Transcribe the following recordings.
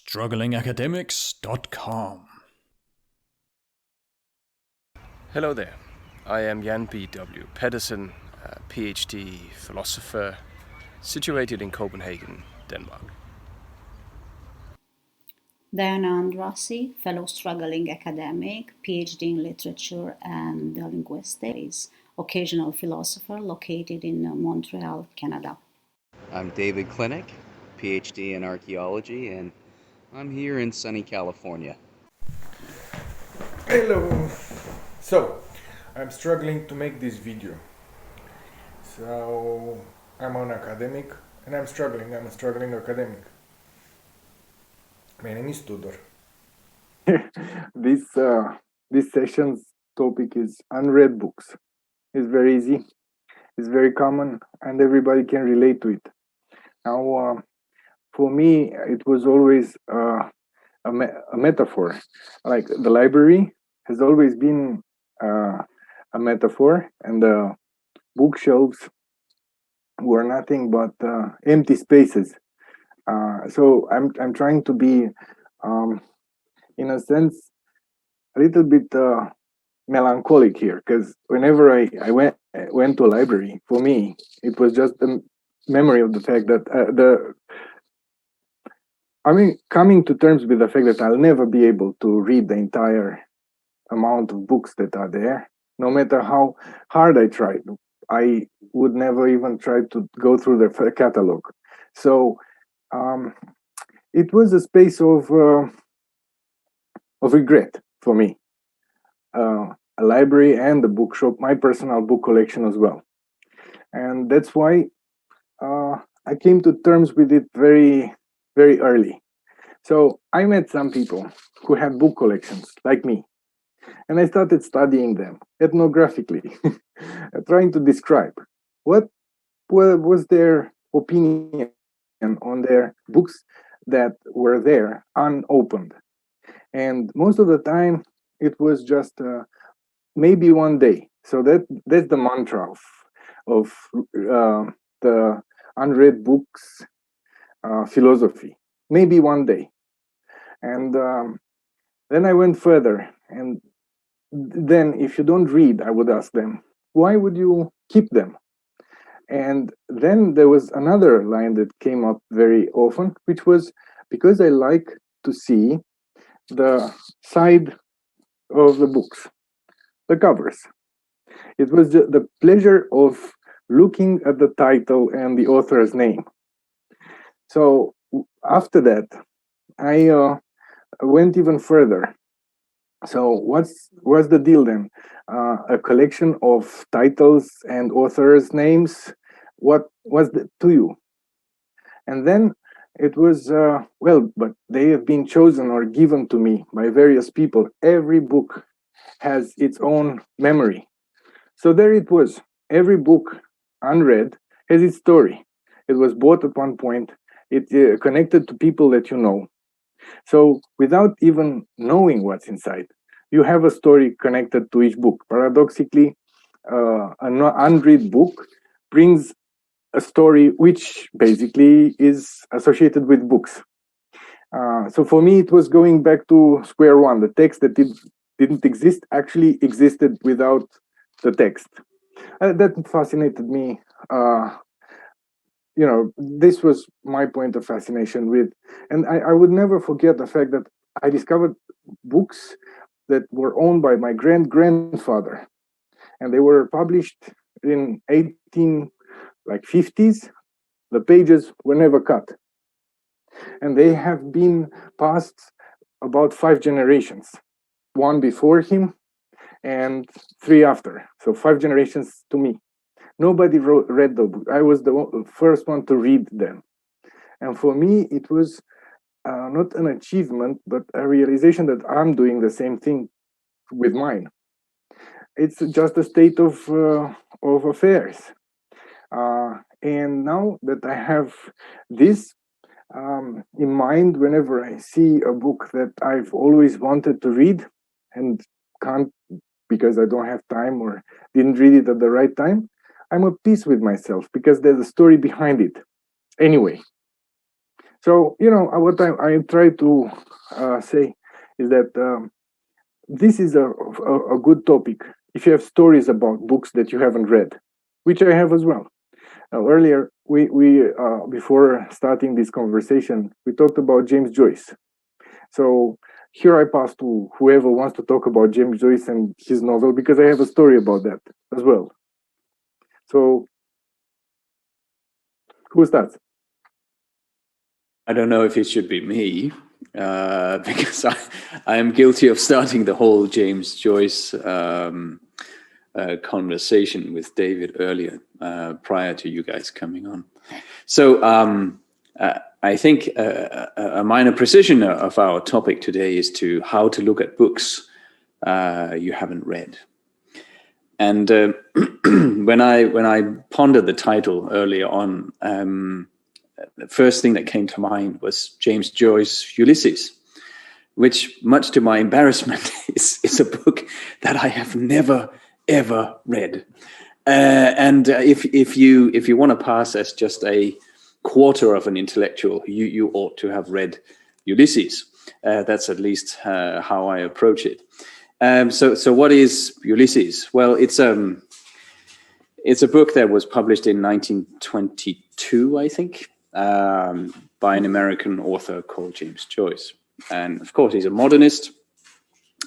strugglingacademics.com. Hello there, I am Jan B.W. Pedersen, a PhD philosopher situated in Copenhagen, Denmark. Diana Andrasi, fellow struggling academic, PhD in literature and linguistics, occasional philosopher located in Montreal, Canada. I'm David Clinnick, PhD in archaeology, and I'm here in sunny California. Hello! So, I'm struggling to make this video. So, I'm an academic and I'm a struggling academic. My name is Tudor. This session's topic is unread books. It's very easy, it's very common, and everybody can relate to it. Now, for me, it was always a metaphor. Like the library has always been a metaphor, and the bookshelves were nothing but empty spaces. So I'm trying to be, in a sense, a little bit melancholic here, because whenever I went to a library, for me it was just the memory of the fact that coming to terms with the fact that I'll never be able to read the entire amount of books that are there, no matter how hard I tried. I would never even try to go through the catalog. So it was a space of regret for me. A library and a bookshop, my personal book collection as well. And that's why I came to terms with it very, very early. So I met some people who had book collections like me, and I started studying them ethnographically, trying to describe what was their opinion on their books that were there unopened. And most of the time, it was just maybe one day. So that's the mantra of the unread books philosophy. Maybe one day. And then I went further. And then if you don't read, I would ask them, why would you keep them? And then there was another line that came up very often, which was because I like to see the side of the books, the covers. It was the pleasure of looking at the title and the author's name. So after that, I went even further. So what's the deal then? A collection of titles and authors' names. What was that to you? And then it was, but they have been chosen or given to me by various people. Every book has its own memory. So there it was. Every book, unread, has its story. It was bought at one point. It connected to people that you know. So without even knowing what's inside, you have a story connected to each book. Paradoxically, an unread book brings a story which basically is associated with books. So for me, it was going back to square one. The text that didn't exist actually existed without the text. That fascinated me. This was my point of fascination with, and I would never forget the fact that I discovered books that were owned by my grandfather, and they were published in 1850s. The pages were never cut, and they have been passed about 5 generations, one before him and 3 after. So 5 generations to me. Nobody read the book. I was the first one to read them. And for me, it was not an achievement, but a realization that I'm doing the same thing with mine. It's just a state of affairs. And now that I have this in mind, whenever I see a book that I've always wanted to read and can't because I don't have time or didn't read it at the right time, I'm at peace with myself because there's a story behind it. Anyway, So, what I try to say is that this is a good topic if you have stories about books that you haven't read, which I have as well. Now, earlier, we before starting this conversation, we talked about James Joyce. So here I pass to whoever wants to talk about James Joyce and his novel, because I have a story about that as well. So who starts? I don't know if it should be me, because I am guilty of starting the whole James Joyce conversation with David earlier, prior to you guys coming on. So I think a minor precision of our topic today is to how to look at books you haven't read. And when I pondered the title earlier on, the first thing that came to mind was James Joyce, Ulysses, which, much to my embarrassment, is a book that I have never ever read. And if you want to pass as just a quarter of an intellectual, you ought to have read Ulysses. That's at least how I approach it. So what is Ulysses? Well, it's a book that was published in 1922, I think, by an American author called James Joyce. And of course, he's a modernist.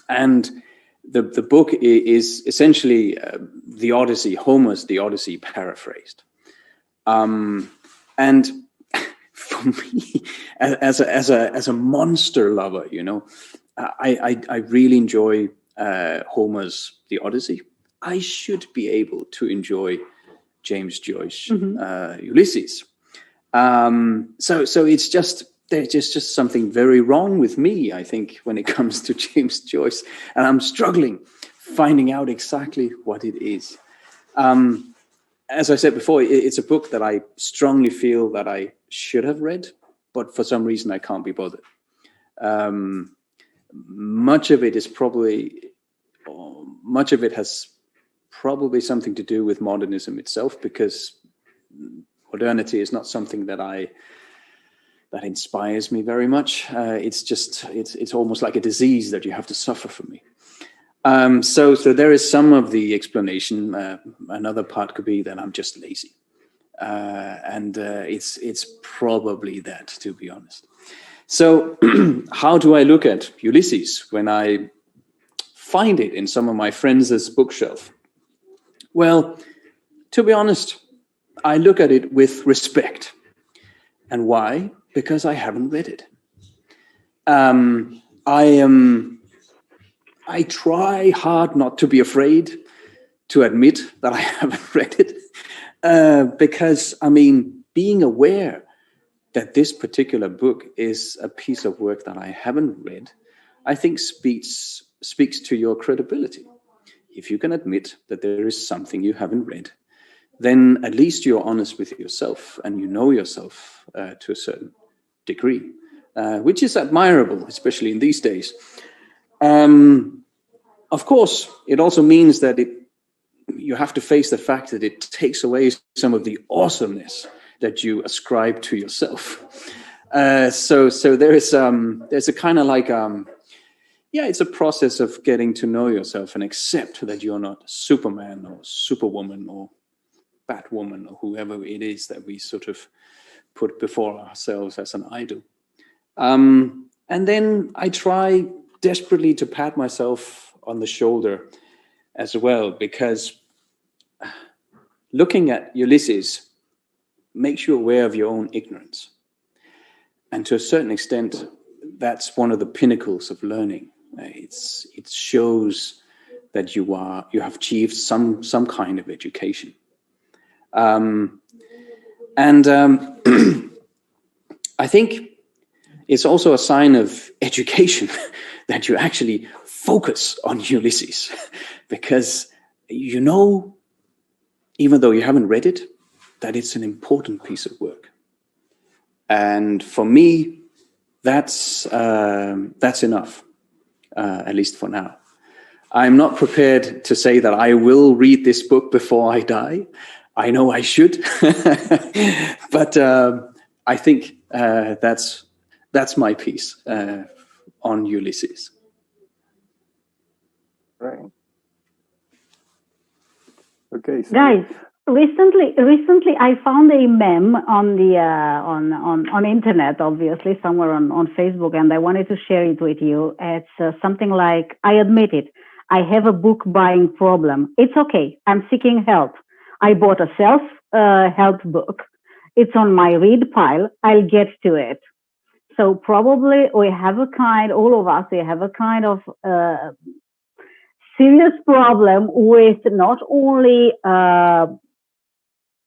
And the book is essentially the Odyssey, Homer's The Odyssey paraphrased. And for me, as a monster lover, I really enjoy Homer's The Odyssey. I should be able to enjoy James Joyce, Ulysses. So it's just, there's just something very wrong with me, I think, when it comes to James Joyce, and I'm struggling finding out exactly what it is. As I said before, it's a book that I strongly feel that I should have read, but for some reason I can't be bothered. Much of it has probably something to do with modernism itself, because modernity is not something that inspires me very much. It's almost like a disease that you have to suffer from me. So there is some of the explanation. Another part could be that I'm just lazy, and it's probably that, to be honest. So how do I look at Ulysses when I find it in some of my friends' bookshelf? Well, to be honest, I look at it with respect. And why? Because I haven't read it. I try hard not to be afraid to admit that I haven't read it, because, being aware that this particular book is a piece of work that I haven't read, I think speaks to your credibility. If you can admit that there is something you haven't read, then at least you're honest with yourself and you know yourself to a certain degree, which is admirable, especially in these days. Of course, it also means that you have to face the fact that it takes away some of the awesomeness that you ascribe to yourself. So there's a kind of like, it's a process of getting to know yourself and accept that you're not Superman or Superwoman or Batwoman or whoever it is that we sort of put before ourselves as an idol. And then I try desperately to pat myself on the shoulder as well, because looking at Ulysses makes you aware of your own ignorance. And to a certain extent, that's one of the pinnacles of learning. It shows that you have achieved some kind of education. I think it's also a sign of education that you actually focus on Ulysses, because even though you haven't read it, that it's an important piece of work. And for me, that's enough, at least for now. I'm not prepared to say that I will read this book before I die. I know I should, but I think that's my piece on Ulysses. Right. Okay. So Guys, recently I found a meme on the on internet, obviously somewhere on Facebook, and I wanted to share it with you. It's something like, I admit it, I have a book buying problem. It's okay, I'm seeking help. I bought a self help book. It's on my read pile. I'll get to it. So probably all of us, we have a kind of serious problem with not only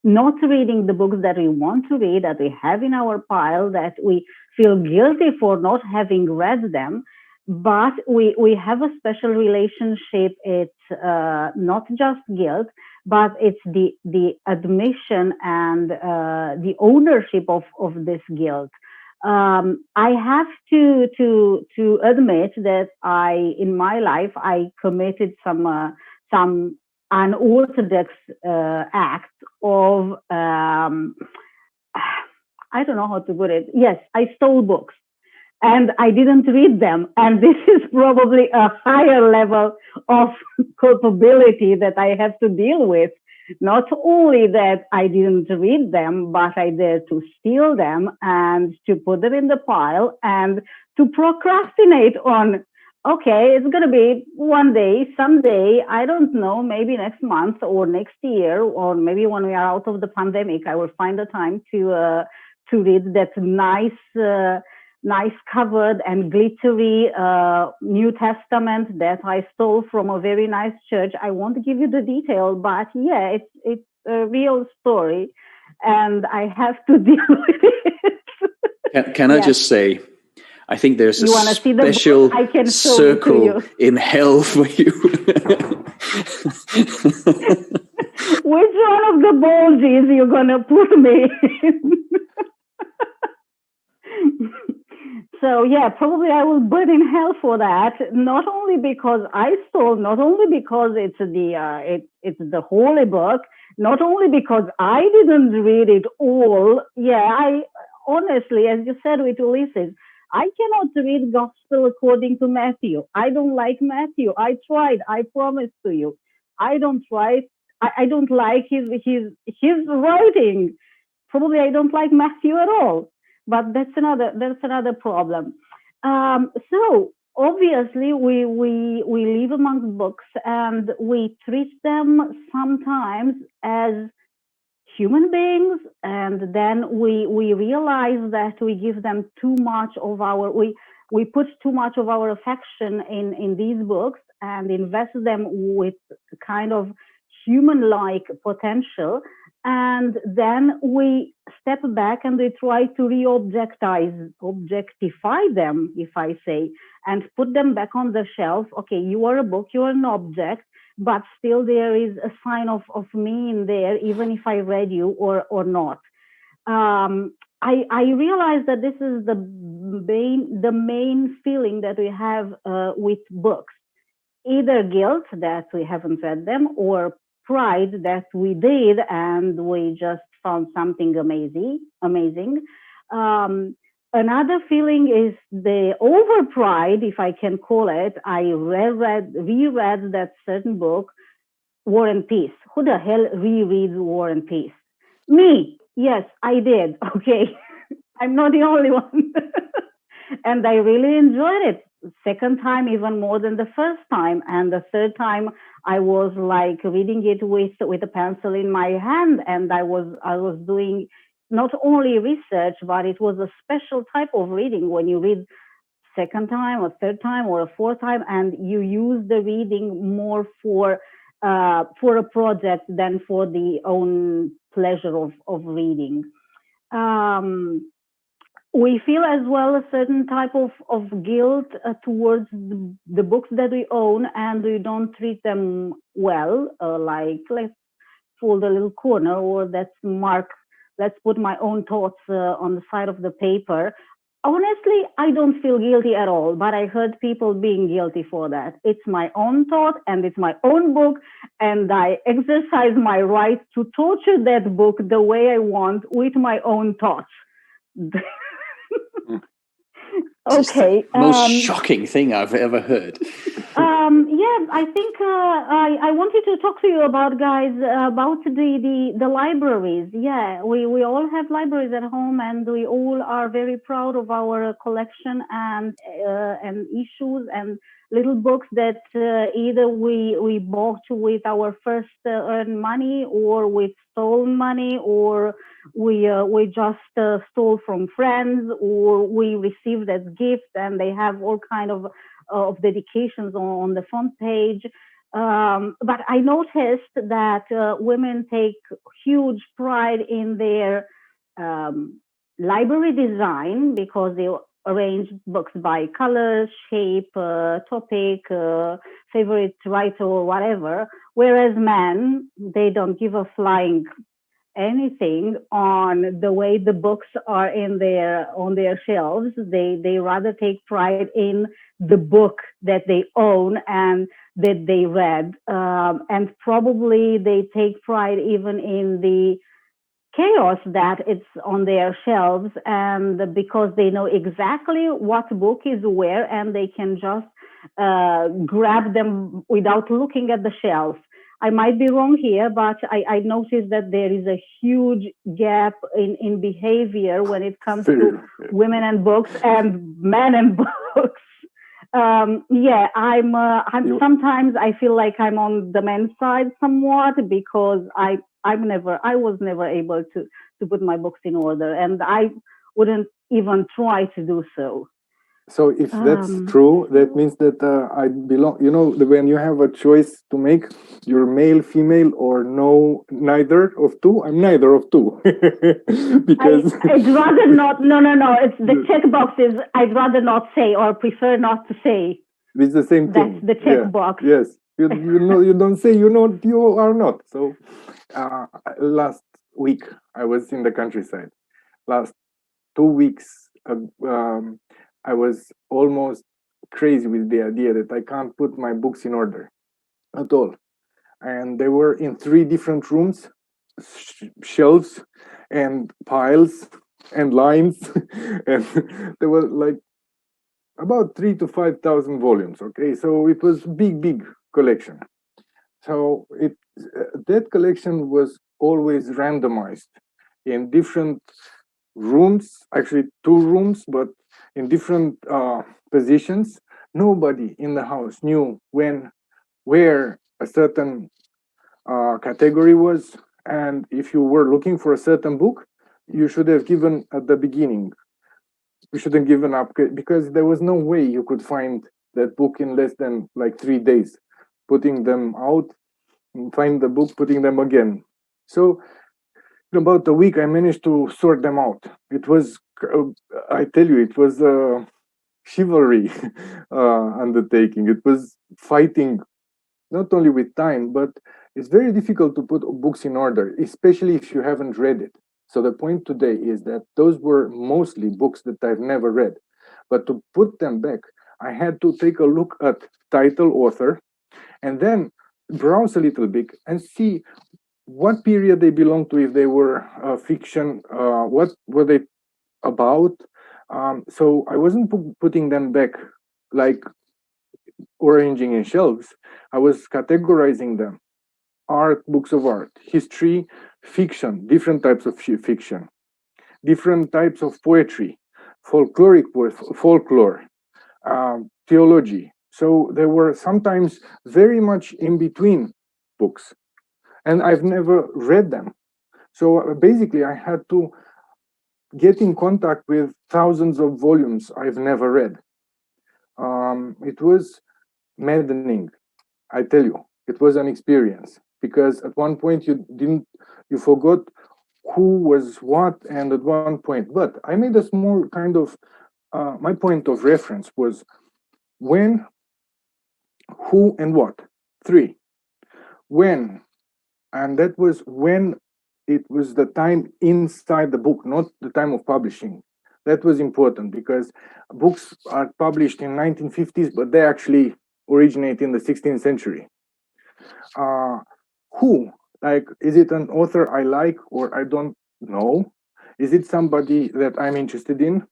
not reading the books that we want to read, that we have in our pile, that we feel guilty for not having read them, but we have a special relationship. It's not just guilt, but it's the admission and the ownership of this guilt. I have to admit that in my life, I committed some unorthodox acts of, I don't know how to put it. Yes, I stole books and I didn't read them. And this is probably a higher level of culpability that I have to deal with. Not only that I didn't read them, but I dared to steal them and to put them in the pile and to procrastinate on, okay, it's going to be one day, someday, I don't know, maybe next month or next year, or maybe when we are out of the pandemic, I will find the time to read that nice covered and glittery New Testament that I stole from a very nice church. I won't give you the detail, but yeah, it's a real story, and I have to deal with it. Can I just say, I think there's a special circle in hell for you. Which one of the bulges you're gonna put me in? So yeah, probably I will burn in hell for that. Not only because I stole, not only because it's the holy book, not only because I didn't read it all. Yeah, I honestly, as you said with Ulysses, I cannot read Gospel according to Matthew. I don't like Matthew. I tried. I promise to you, I don't try. I don't like his writing. Probably I don't like Matthew at all. But that's another problem. So obviously we live amongst books and we treat them sometimes as human beings, and then we realize that we give them too much of we put too much of our affection in these books and invest them with kind of human-like potential. And then we step back and we try to objectify them, if I say, and put them back on the shelf. Okay, you are a book, you are an object, but still there is a sign of me in there, even if I read you or not. I realize that this is the main feeling that we have with books, either guilt that we haven't read them, or pride that we did and we just found something amazing. Another feeling is the over pride, if I can call it. I reread that certain book, War and Peace. Who the hell rereads War and Peace? Me. Yes, I did. Okay. I'm not the only one. And I really enjoyed it. Second time, even more than the first time. And the third time, I was like reading it with a pencil in my hand, and I was doing not only research, but it was a special type of reading when you read second time or third time or a fourth time, and you use the reading more for a project than for the own pleasure of reading. We feel as well a certain type of guilt towards the books that we own, and we don't treat them well, like let's fold a little corner, or let's put my own thoughts on the side of the paper. Honestly, I don't feel guilty at all, but I heard people being guilty for that. It's my own thought and it's my own book, and I exercise my right to torture that book the way I want with my own thoughts. Okay. Most shocking thing I've ever heard. Yeah, I think I wanted to talk to you about, guys, about the libraries. Yeah, we all have libraries at home, and we all are very proud of our collection and issues and little books that either we bought with our first earned money, or with stolen money, or we just stole from friends, or we received as gifts, and they have all kind of dedications on the front page. But I noticed that women take huge pride in their library design, because they arrange books by color, shape, topic, favorite writer, or whatever. Whereas men, they don't give a flying anything on the way the books are on their shelves. They rather take pride in the book that they own and that they read, and probably they take pride even in the chaos that it's on their shelves, and because they know exactly what book is where, and they can just grab them without looking at the shelf. I might be wrong here, but I noticed that there is a huge gap in behavior when it comes to women and books and men and books. Yeah, I'm sometimes I feel like I'm on the men's side somewhat, because I was never able to put my books in order, and I wouldn't even try to do so. So if that's true, that means that I belong. When you have a choice to make, you're male, female, or no, neither of two. I'm neither of two. Because I'd rather not. No. It's the check boxes. I'd rather not say, or prefer not to say. It's the same thing. That's the check box. Yes. You don't say you are not. So last week I was in the countryside. Last 2 weeks. I was almost crazy with the idea that I can't put my books in order at all. And they were in 3 different rooms, shelves and piles and lines. And there were like about 3,000 to 5,000 volumes. Okay, so it was big collection. So that collection was always randomized in different rooms, actually 2 rooms, but in different positions. Nobody in the house knew where a certain category was, and if you were looking for a certain book, you should have given at the beginning. You shouldn't given up, because there was no way you could find that book in less than like 3 days. Putting them out, find the book, putting them again. So in about a week, I managed to sort them out. It was, I tell you, it was a chivalry undertaking. It was fighting not only with time, but it's very difficult to put books in order, especially if you haven't read it. So the point today is that those were mostly books that I've never read. But to put them back, I had to take a look at title, author, and then browse a little bit and see what period they belong to, if they were fiction, what were they about. So I wasn't putting them back like arranging in shelves. I was categorizing them: art, books of art, history, fiction, different types of fiction, different types of poetry, folklore, theology. So there were sometimes very much in between books, and I've never read them. So basically, I had to get in contact with thousands of volumes I've never read. It was maddening, I tell you. It was an experience, because at one point you forgot who was what, and at one point. But I made a small kind of my point of reference was when, who, and what. 3. When, and that was when it was the time inside the book, not the time of publishing. That was important, because books are published in 1950s, but they actually originate in the 16th century. Who, like, is it an author I like or I don't know? Is it somebody that I'm interested in?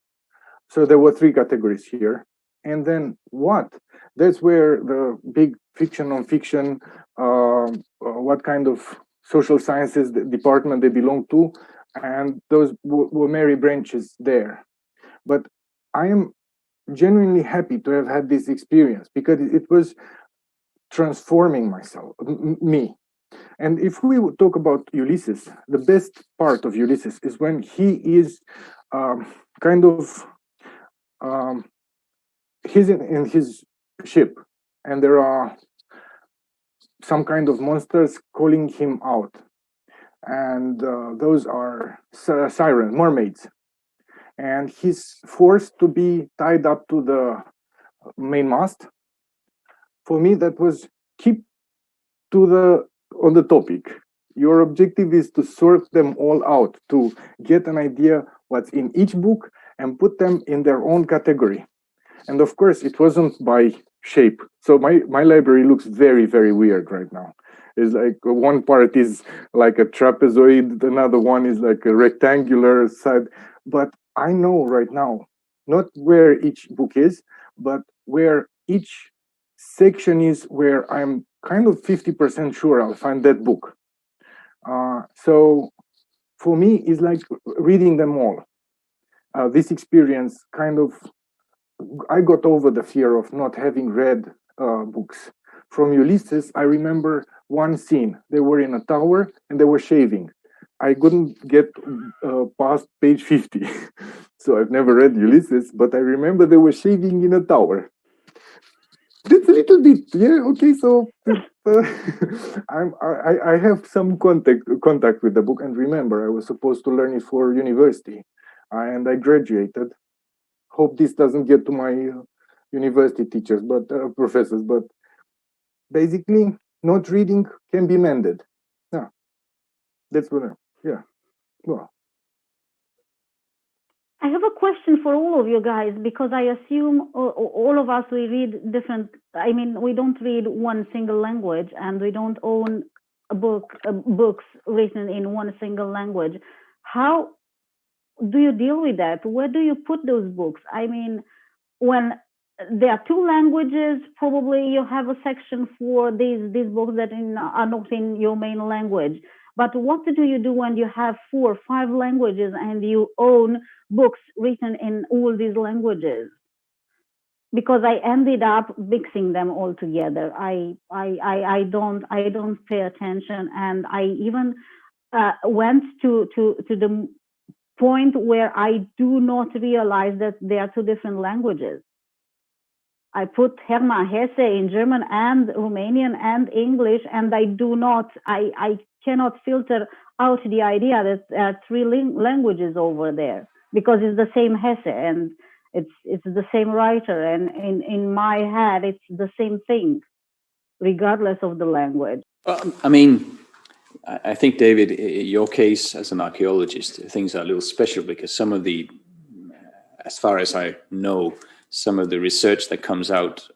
So there were 3 categories here. And then what? That's where the big fiction, non-fiction, what kind of social sciences department they belong to, and those were merry branches there. But I am genuinely happy to have had this experience because it was transforming me. And if we would talk about Ulysses, the best part of Ulysses is when he is kind of he's in his ship, and there are some kind of monsters calling him out, and those are sirens, mermaids, and he's forced to be tied up to the main mast. For me, that was keep on the topic. Your objective is to sort them all out, to get an idea what's in each book and put them in their own category. And of course, it wasn't by shape. So my library looks very, very weird right now. It's like one part is like a trapezoid, another one is like a rectangular side. But I know right now, not where each book is, but where each section is, where I'm kind of 50% sure I'll find that book. So for me, it's like reading them all. This experience kind of, I got over the fear of not having read books. From Ulysses, I remember one scene. They were in a tower and they were shaving. I couldn't get past page 50. So I've never read Ulysses, but I remember they were shaving in a tower. That's a little bit, yeah, okay, so I have some contact with the book, and remember, I was supposed to learn it for university, and I graduated. Hope this doesn't get to my university teachers, but professors, but basically, not reading can be mended. Yeah, that's what well. I have a question for all of you guys, because I assume all of us, we read different, I mean, we don't read one single language, and we don't own books written in one single language. How do you deal with that? Where do you put those books? I mean, when there are 2 languages, probably you have a section for these books that are not in your main language. But what do you do when you have 4 or 5 languages and you own books written in all these languages? Because I ended up mixing them all together. I don't pay attention, and I even went to the point where I do not realize that they are 2 different languages. I put Hermann Hesse in German and Romanian and English, and I cannot filter out the idea that there are 3 languages over there, because it's the same Hesse and it's the same writer, and in my head it's the same thing, regardless of the language. I mean, I think, David, in your case as an archaeologist, things are a little special because some of the, as far as I know, some of the research that comes out,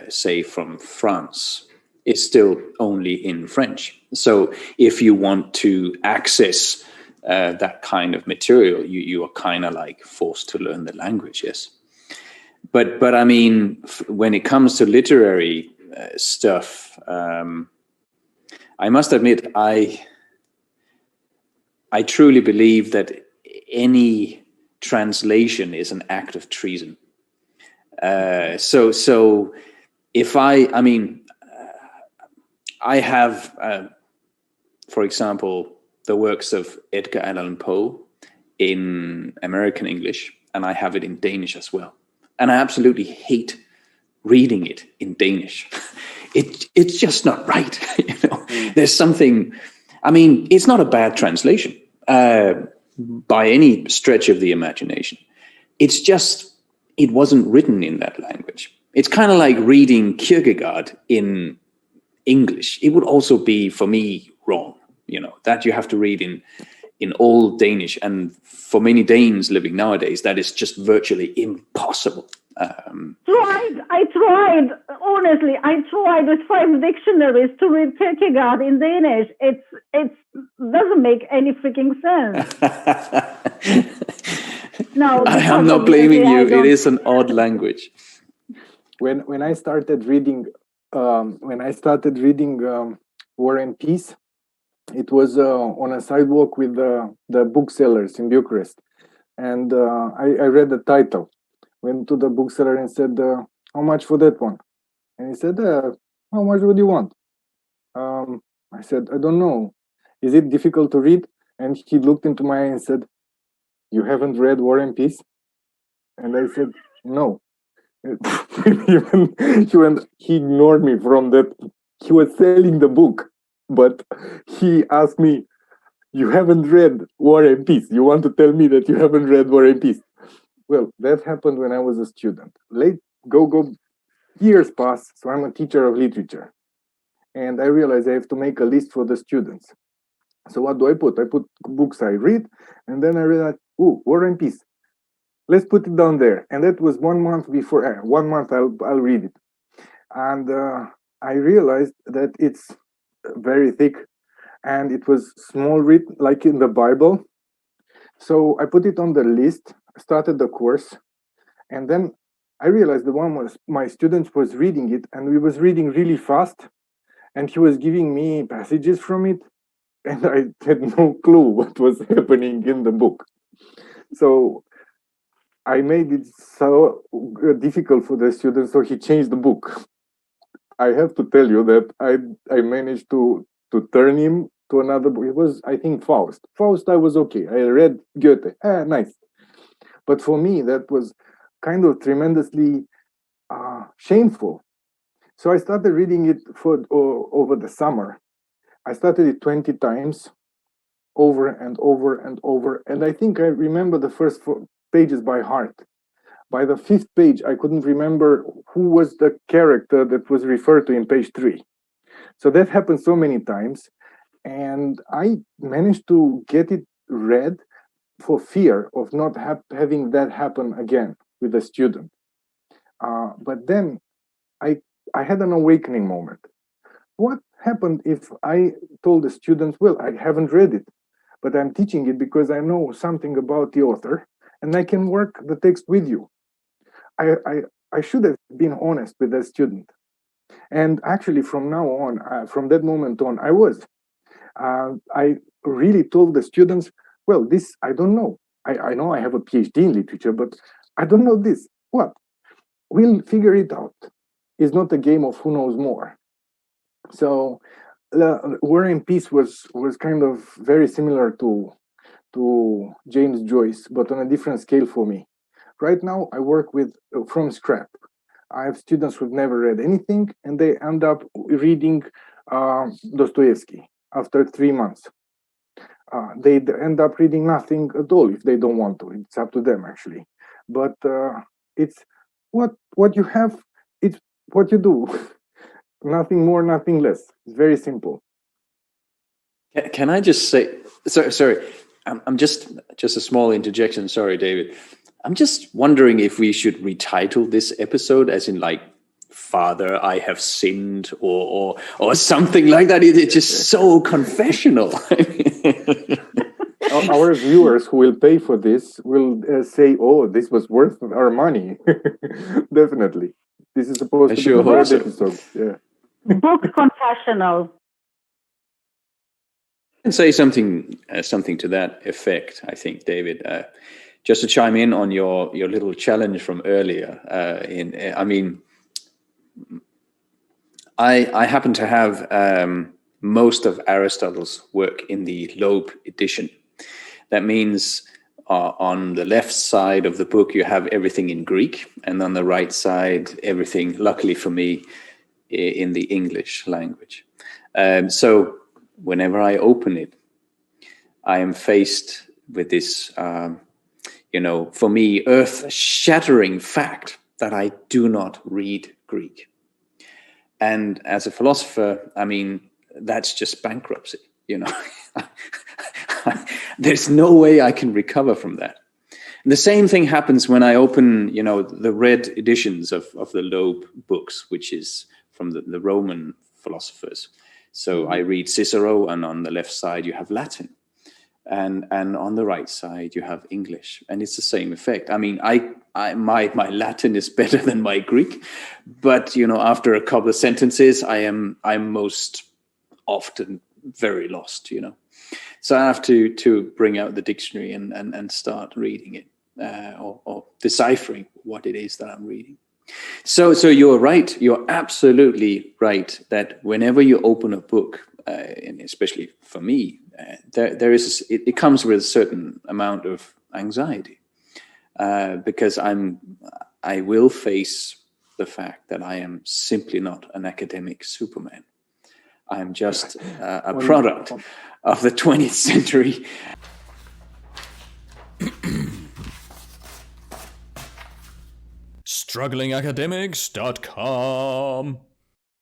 say, from France, is still only in French. So if you want to access that kind of material, you are kind of like forced to learn the language, yes. But I mean, when it comes to literary stuff, I must admit, I truly believe that any translation is an act of treason. So if I mean, I have, for example, the works of Edgar Allan Poe in American English, and I have it in Danish as well. And I absolutely hate reading it in Danish. It's just not right. You know, there's something. I mean, it's not a bad translation by any stretch of the imagination. It's just it wasn't written in that language. It's kind of like reading Kierkegaard in English. It would also be, for me, wrong. You know, that you have to read in Old Danish, and for many Danes living nowadays, that is just virtually impossible. I tried, honestly, I tried with 5 dictionaries to read Kierkegaard in Danish. It doesn't make any freaking sense. No, I'm not blaming you. It is an odd language. When I started reading, War and Peace, it was on a sidewalk with the booksellers in Bucharest, and I read the title. Went to the bookseller and said, "How much for that one?" And he said, "How much would you want?" I said, "I don't know. Is it difficult to read?" And he looked into my eye and said, "You haven't read War and Peace?" And I said, "No." He ignored me from that. He was selling the book, but he asked me, "You haven't read War and Peace? You want to tell me that you haven't read War and Peace?" Well, that happened when I was a student. Years pass, so I'm a teacher of literature. And I realized I have to make a list for the students. So what do I put? I put books I read, and then I realized, War and Peace. Let's put it down there. And that was 1 month before. 1 month I'll read it. And I realized that it's very thick, and it was small read, like in the Bible. So I put it on the list, started the course, and then I realized my students was reading it, and we was reading really fast, and he was giving me passages from it, and I had no clue what was happening in the book. So I made it so difficult for the students, so he changed the book. I have to tell you that I managed to turn him to another book. It was, I think, Faust. Faust, I was okay. I read Goethe. Nice. But for me, that was kind of tremendously shameful. So I started reading it over the summer. I started it 20 times, over and over and over. And I think I remember the first 4 pages by heart. By the 5th page, I couldn't remember who was the character that was referred to in page 3. So that happened so many times. And I managed to get it read for fear of not having that happen again with a student. But then I had an awakening moment. What happened if I told the students, well, I haven't read it, but I'm teaching it because I know something about the author, and I can work the text with you. I should have been honest with the student. And actually, from now on, from that moment on, I was. I really told the students, well, this, I don't know. I know I have a PhD in literature, but I don't know this. What? We'll figure it out. It's not a game of who knows more. So War and Peace was kind of very similar to James Joyce, but on a different scale for me. Right now, I work with from scrap. I have students who've never read anything, and they end up reading Dostoevsky after 3 months. They end up reading nothing at all if they don't want to. It's up to them, actually. But it's what you have. It's what you do. Nothing more, nothing less. It's very simple. Can I just say, sorry, I'm just a small interjection. Sorry, David. I'm just wondering if we should retitle this episode as in like, Father, I have sinned, or something like that. It's just so confessional. Our viewers who will pay for this will say, "Oh, this was worth our money." Definitely, this is supposed to be the third episode. Yeah, book confessional. And say something to that effect. I think, David, just to chime in on your little challenge from earlier. I happen to have most of Aristotle's work in the Loeb edition. That means on the left side of the book, you have everything in Greek, and on the right side, everything, luckily for me, in the English language. So whenever I open it, I am faced with this, for me, earth-shattering fact that I do not read Greek. And as a philosopher, I mean, that's just bankruptcy, There's no way I can recover from that. The same thing happens when I open, the red editions of the Loeb books, which is from the Roman philosophers. So I read Cicero, and on the left side you have Latin, and on the right side you have English, and it's the same effect. I mean, my Latin is better than my Greek, but after a couple of sentences, I'm most often very lost. So I have to bring out the dictionary and start reading it, or deciphering what it is that I'm reading. So you're right. You're absolutely right that whenever you open a book, and especially for me, it comes with a certain amount of anxiety, because I will face the fact that I am simply not an academic Superman. I'm just a product of the 20th century. StrugglingAcademics.com